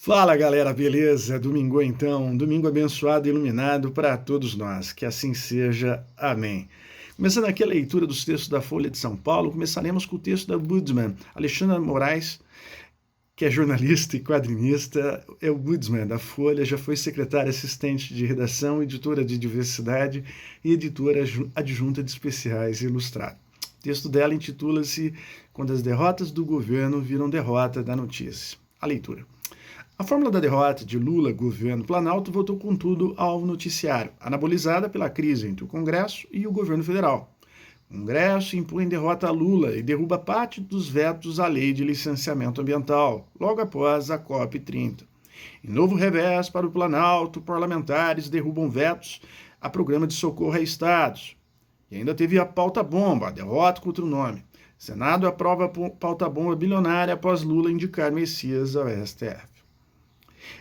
Fala galera, beleza? Domingo então, domingo abençoado e iluminado para todos nós, que assim seja, amém. Começando aqui a leitura dos textos da Folha de São Paulo, começaremos com o texto da Ombudsman, Alexandra Moraes, que é jornalista e quadrinista, é o Ombudsman da Folha, já foi secretária assistente de redação, editora de diversidade e editora adjunta de especiais e ilustrado. O texto dela intitula-se Quando as derrotas do governo viram derrota da notícia. A leitura. A fórmula da derrota de Lula, governo Planalto, voltou contudo ao noticiário, anabolizada pela crise entre o Congresso e o governo federal. O Congresso impõe derrota a Lula e derruba parte dos vetos à lei de licenciamento ambiental, logo após a COP30. Em novo revés para o Planalto, parlamentares derrubam vetos a programa de socorro a estados. E ainda teve a pauta-bomba, a derrota contra o nome. Senado aprova a pauta-bomba bilionária após Lula indicar Messias ao STF.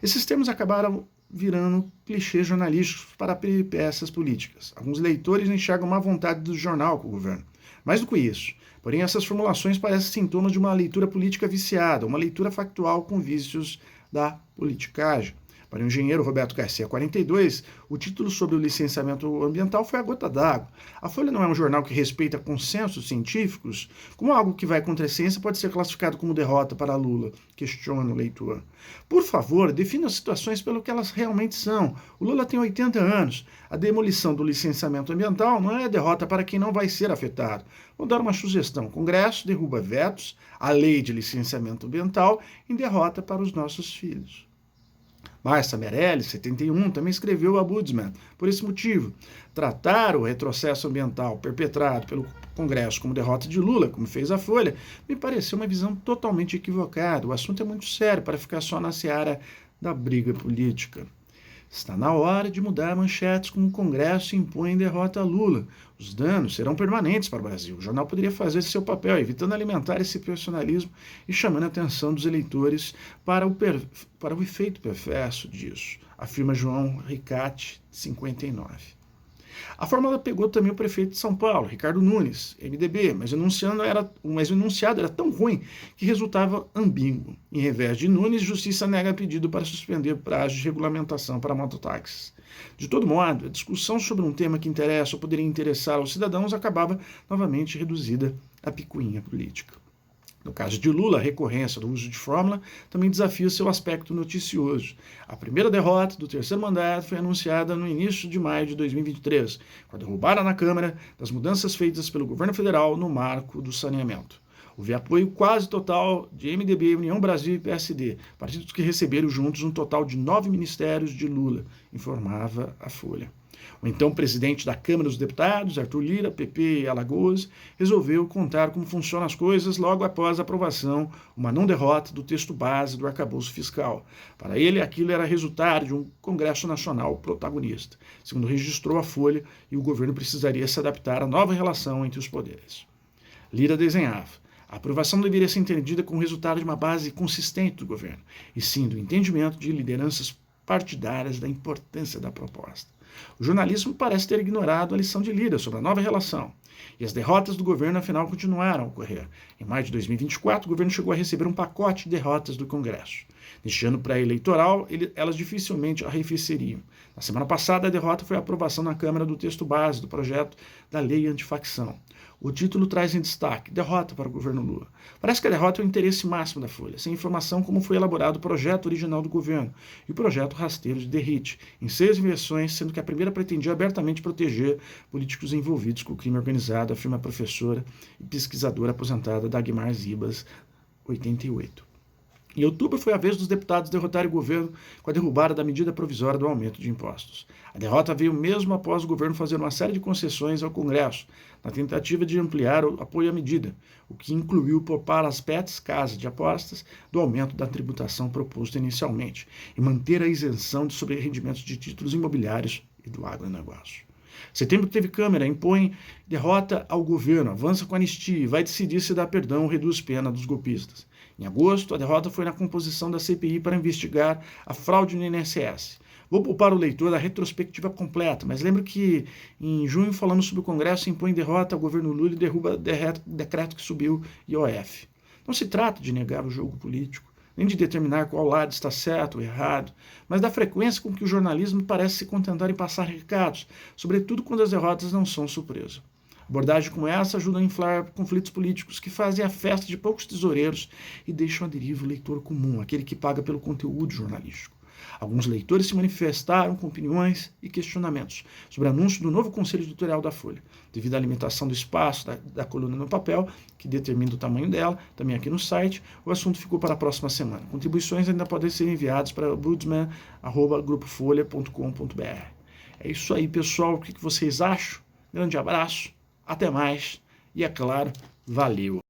Esses termos acabaram virando clichês jornalísticos para peripécias políticas. Alguns leitores enxergam má vontade do jornal com o governo. Mais do que isso, porém, essas formulações parecem sintomas de uma leitura política viciada, uma leitura factual com vícios da politicagem. Para o engenheiro Roberto Garcia 42, o título sobre o licenciamento ambiental foi a gota d'água. A Folha não é um jornal que respeita consensos científicos? Como algo que vai contra a ciência pode ser classificado como derrota para Lula? Questiona o leitor. Por favor, defina as situações pelo que elas realmente são. O Lula tem 80 anos. A demolição do licenciamento ambiental não é derrota para quem não vai ser afetado. Vou dar uma sugestão. O Congresso derruba vetos, a lei de licenciamento ambiental, em derrota para os nossos filhos. Márcia Meirelles, 71, também escreveu o Ombudsman. Por esse motivo, tratar o retrocesso ambiental perpetrado pelo Congresso como derrota de Lula, como fez a Folha, me pareceu uma visão totalmente equivocada. O assunto é muito sério para ficar só na seara da briga política. Está na hora de mudar manchetes como o Congresso impõe derrota a Lula. Os danos serão permanentes para o Brasil. O jornal poderia fazer seu papel, evitando alimentar esse personalismo e chamando a atenção dos eleitores para o efeito perverso disso, afirma João Ricati, 59. A fórmula pegou também o prefeito de São Paulo, Ricardo Nunes, MDB, mas o enunciado era tão ruim que resultava ambíguo. Em revés de Nunes, Justiça nega pedido para suspender prazo de regulamentação para mototáxis. De todo modo, a discussão sobre um tema que interessa ou poderia interessar aos cidadãos acabava novamente reduzida à picuinha política. No caso de Lula, a recorrência do uso de fórmula também desafia seu aspecto noticioso. A primeira derrota do terceiro mandato foi anunciada no início de maio de 2023, com a derrubada na Câmara das mudanças feitas pelo governo federal no marco do saneamento. Houve apoio quase total de MDB, União Brasil e PSD, partidos que receberam juntos um total de 9 ministérios de Lula, informava a Folha. O então presidente da Câmara dos Deputados, Arthur Lira, PP e Alagoas, resolveu contar como funcionam as coisas logo após a aprovação, uma não derrota, do texto base do arcabouço fiscal. Para ele, aquilo era resultado de um Congresso Nacional protagonista, segundo registrou a Folha, e o governo precisaria se adaptar à nova relação entre os poderes. Lira desenhava. A aprovação deveria ser entendida como resultado de uma base consistente do governo, e sim do entendimento de lideranças partidárias da importância da proposta. O jornalismo parece ter ignorado a lição de Lira sobre a nova relação. E as derrotas do governo, afinal, continuaram a ocorrer. Em maio de 2024, o governo chegou a receber um pacote de derrotas do Congresso. Neste ano pré-eleitoral, elas dificilmente arrefeceriam. Na semana passada, a derrota foi a aprovação na Câmara do texto base do projeto da Lei Antifacção. O título traz em destaque: derrota para o governo Lula. Parece que a derrota é o interesse máximo da Folha, sem informação como foi elaborado o projeto original do governo e o projeto rasteiro de Derrite, em 6 versões, sendo que a primeira pretendia abertamente proteger políticos envolvidos com o crime organizado, afirma a professora e pesquisadora aposentada Dagmar Zibas, 88. Em outubro foi a vez dos deputados derrotarem o governo com a derrubada da medida provisória do aumento de impostos. A derrota veio mesmo após o governo fazer uma série de concessões ao Congresso, na tentativa de ampliar o apoio à medida, o que incluiu poupar as PETs, casas de apostas, do aumento da tributação proposto inicialmente, e manter a isenção de sobrerendimentos de títulos imobiliários e do agronegócio. Setembro teve Câmara, impõe derrota ao governo, avança com a anistia e vai decidir se dá perdão ou reduz pena dos golpistas. Em agosto, a derrota foi na composição da CPI para investigar a fraude no INSS. Vou poupar o leitor da retrospectiva completa, mas lembro que em junho falamos sobre o Congresso impõe derrota ao governo Lula e derruba decreto que subiu IOF. Não se trata de negar o jogo político, nem de determinar qual lado está certo ou errado, mas da frequência com que o jornalismo parece se contentar em passar recados, sobretudo quando as derrotas não são surpresa. Abordagem como essa ajuda a inflar conflitos políticos que fazem a festa de poucos tesoureiros e deixam à deriva o leitor comum, aquele que paga pelo conteúdo jornalístico. Alguns leitores se manifestaram com opiniões e questionamentos sobre o anúncio do novo Conselho Editorial da Folha. Devido à limitação do espaço da coluna no papel, que determina o tamanho dela, também aqui no site, o assunto ficou para a próxima semana. Contribuições ainda podem ser enviadas para budsman@grupofolha.com.br. É isso aí, pessoal. O que vocês acham? Grande abraço, até mais e, é claro, valeu!